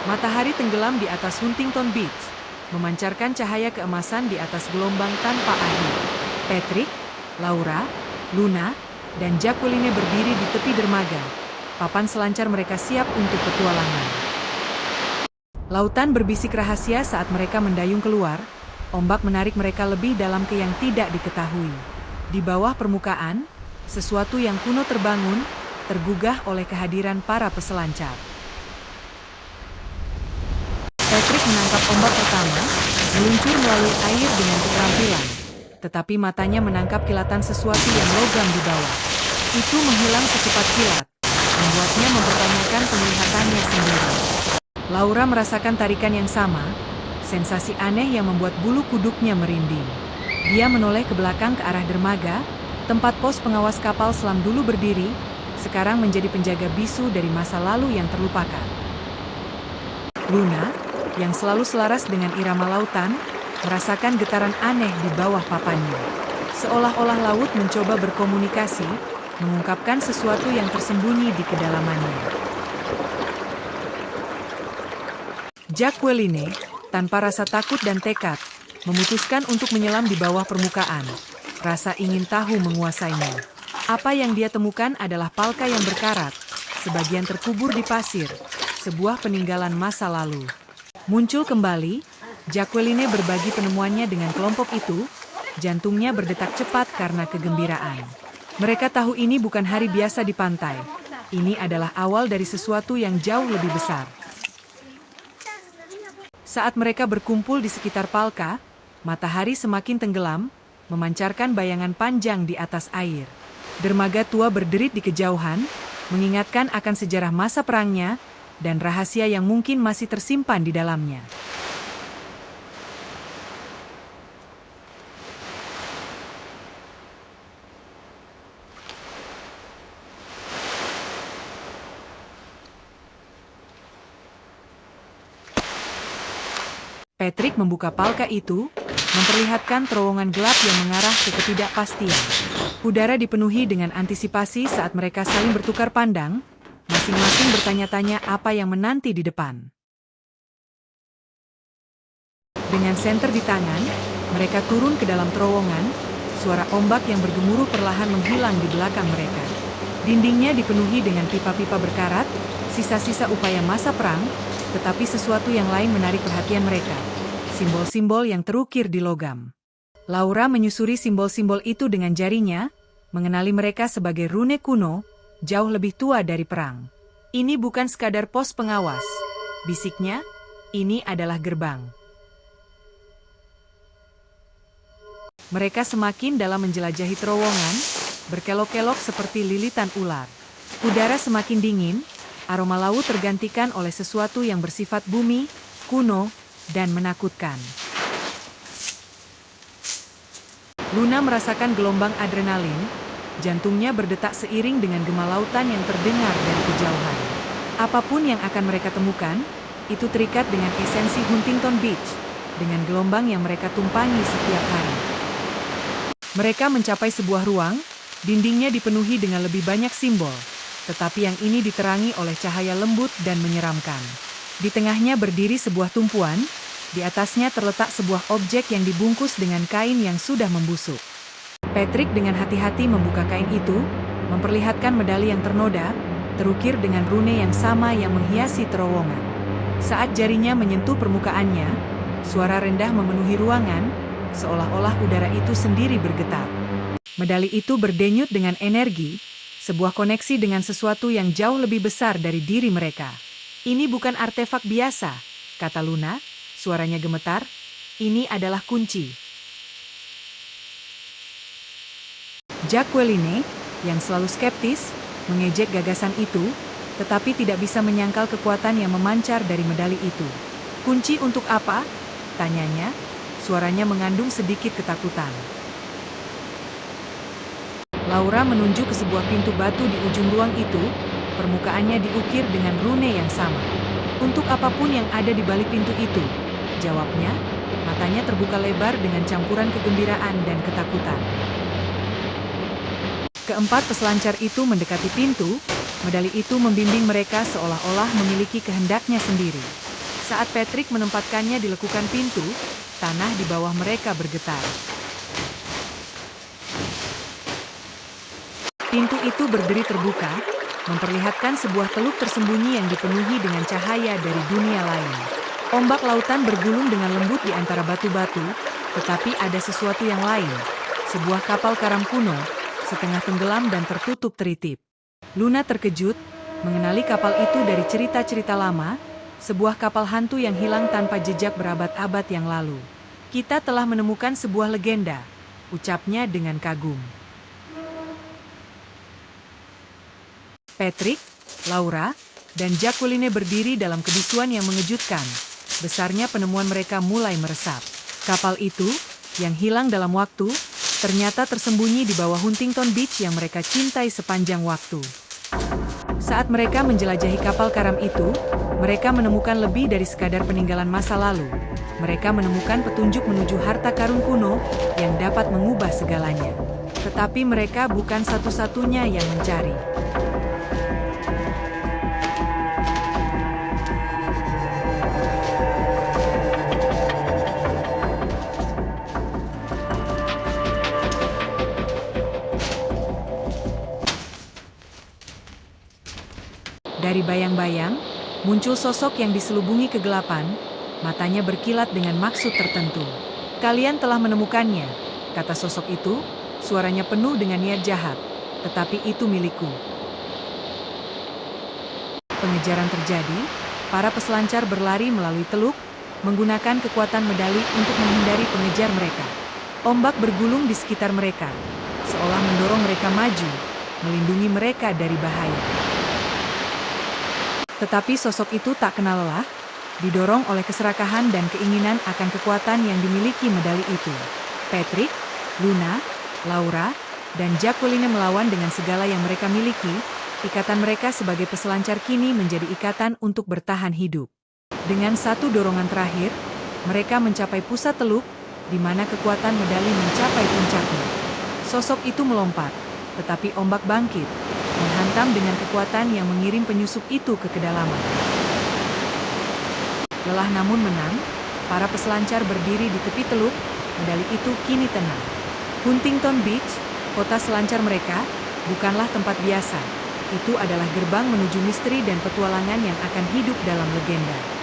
Matahari tenggelam di atas Huntington Beach, memancarkan cahaya keemasan di atas gelombang tanpa akhir. Patrick, Laura, Luna, dan Jacqueline berdiri di tepi dermaga. Papan selancar mereka siap untuk petualangan. Lautan berbisik rahasia saat mereka mendayung keluar. Ombak menarik mereka lebih dalam ke yang tidak diketahui. Di bawah permukaan, sesuatu yang kuno terbangun, tergugah oleh kehadiran para peselancar. Patrick menangkap ombak pertama, meluncur melalui air dengan keterampilan. Tetapi matanya menangkap kilatan sesuatu yang logam di bawah. Itu menghilang secepat kilat, membuatnya mempertanyakan penglihatannya sendiri. Laura merasakan tarikan yang sama, sensasi aneh yang membuat bulu kuduknya merinding. Dia menoleh ke belakang ke arah dermaga, tempat pos pengawas kapal selam dulu berdiri, sekarang menjadi penjaga bisu dari masa lalu yang terlupakan. Luna, yang selalu selaras dengan irama lautan, merasakan getaran aneh di bawah papannya. Seolah-olah laut mencoba berkomunikasi, mengungkapkan sesuatu yang tersembunyi di kedalamannya. Jacqueline, tanpa rasa takut dan tekad, memutuskan untuk menyelam di bawah permukaan. Rasa ingin tahu menguasainya. Apa yang dia temukan adalah palka yang berkarat, sebagian terkubur di pasir, sebuah peninggalan masa lalu. Muncul kembali, Jacqueline berbagi penemuannya dengan kelompok itu, jantungnya berdetak cepat karena kegembiraan. Mereka tahu ini bukan hari biasa di pantai. Ini adalah awal dari sesuatu yang jauh lebih besar. Saat mereka berkumpul di sekitar palka, matahari semakin tenggelam, memancarkan bayangan panjang di atas air. Dermaga tua berderit di kejauhan, mengingatkan akan sejarah masa perangnya, dan rahasia yang mungkin masih tersimpan di dalamnya. Patrick membuka palka itu, memperlihatkan terowongan gelap yang mengarah ke ketidakpastian. Udara dipenuhi dengan antisipasi saat mereka saling bertukar pandang, masing-masing bertanya-tanya apa yang menanti di depan. Dengan senter di tangan, mereka turun ke dalam terowongan, suara ombak yang bergemuruh perlahan menghilang di belakang mereka. Dindingnya dipenuhi dengan pipa-pipa berkarat, sisa-sisa upaya masa perang, tetapi sesuatu yang lain menarik perhatian mereka. Simbol-simbol yang terukir di logam. Laura menyusuri simbol-simbol itu dengan jarinya, mengenali mereka sebagai rune kuno, jauh lebih tua dari perang. Ini bukan sekadar pos pengawas, bisiknya, ini adalah gerbang. Mereka semakin dalam menjelajahi terowongan, berkelok-kelok seperti lilitan ular. Udara semakin dingin, aroma laut tergantikan oleh sesuatu yang bersifat bumi, kuno, dan menakutkan. Luna merasakan gelombang adrenalin, jantungnya berdetak seiring dengan gema lautan yang terdengar dari kejauhan. Apapun yang akan mereka temukan, itu terikat dengan esensi Huntington Beach, dengan gelombang yang mereka tumpangi setiap hari. Mereka mencapai sebuah ruang, dindingnya dipenuhi dengan lebih banyak simbol, tetapi yang ini diterangi oleh cahaya lembut dan menyeramkan. Di tengahnya berdiri sebuah tumpuan, di atasnya terletak sebuah objek yang dibungkus dengan kain yang sudah membusuk. Patrick dengan hati-hati membuka kain itu, memperlihatkan medali yang ternoda, terukir dengan rune yang sama yang menghiasi terowongan. Saat jarinya menyentuh permukaannya, suara rendah memenuhi ruangan, seolah-olah udara itu sendiri bergetar. Medali itu berdenyut dengan energi, sebuah koneksi dengan sesuatu yang jauh lebih besar dari diri mereka. Ini bukan artefak biasa, kata Luna, suaranya gemetar. Ini adalah kunci. Jacqueline, yang selalu skeptis, mengejek gagasan itu, tetapi tidak bisa menyangkal kekuatan yang memancar dari medali itu. Kunci untuk apa? Tanyanya, suaranya mengandung sedikit ketakutan. Laura menunjuk ke sebuah pintu batu di ujung ruang itu, permukaannya diukir dengan rune yang sama. Untuk apapun yang ada di balik pintu itu, jawabnya, matanya terbuka lebar dengan campuran kegembiraan dan ketakutan. Keempat peselancar itu mendekati pintu, medali itu membimbing mereka seolah-olah memiliki kehendaknya sendiri. Saat Patrick menempatkannya di lekukan pintu, tanah di bawah mereka bergetar. Pintu itu berdiri terbuka, memperlihatkan sebuah teluk tersembunyi yang dipenuhi dengan cahaya dari dunia lain. Ombak lautan bergulung dengan lembut di antara batu-batu, tetapi ada sesuatu yang lain. Sebuah kapal karam kuno, setengah tenggelam dan tertutup teritip. Luna terkejut, mengenali kapal itu dari cerita-cerita lama, sebuah kapal hantu yang hilang tanpa jejak berabad-abad yang lalu. Kita telah menemukan sebuah legenda, ucapnya dengan kagum. Patrick, Laura, dan Jacqueline berdiri dalam kebisuan yang mengejutkan. Besarnya penemuan mereka mulai meresap. Kapal itu, yang hilang dalam waktu, ternyata tersembunyi di bawah Huntington Beach yang mereka cintai sepanjang waktu. Saat mereka menjelajahi kapal karam itu, mereka menemukan lebih dari sekadar peninggalan masa lalu. Mereka menemukan petunjuk menuju harta karun kuno yang dapat mengubah segalanya. Tetapi mereka bukan satu-satunya yang mencari. Dari bayang-bayang, muncul sosok yang diselubungi kegelapan, matanya berkilat dengan maksud tertentu. Kalian telah menemukannya, kata sosok itu, suaranya penuh dengan niat jahat, tetapi itu milikku. Pengejaran terjadi, para peselancar berlari melalui teluk, menggunakan kekuatan medali untuk menghindari pengejar mereka. Ombak bergulung di sekitar mereka, seolah mendorong mereka maju, melindungi mereka dari bahaya. Tetapi sosok itu tak kenal lelah, didorong oleh keserakahan dan keinginan akan kekuatan yang dimiliki medali itu. Patrick, Luna, Laura, dan Jacqueline melawan dengan segala yang mereka miliki. Ikatan mereka sebagai peselancar kini menjadi ikatan untuk bertahan hidup. Dengan satu dorongan terakhir, mereka mencapai pusat teluk, di mana kekuatan medali mencapai puncaknya. Sosok itu melompat, tetapi ombak bangkit, menghantam dengan kekuatan yang mengirim penyusup itu ke kedalaman. Lelah namun menang, para peselancar berdiri di tepi teluk, medali itu kini tenang. Huntington Beach, kota selancar mereka, bukanlah tempat biasa. Itu adalah gerbang menuju misteri dan petualangan yang akan hidup dalam legenda.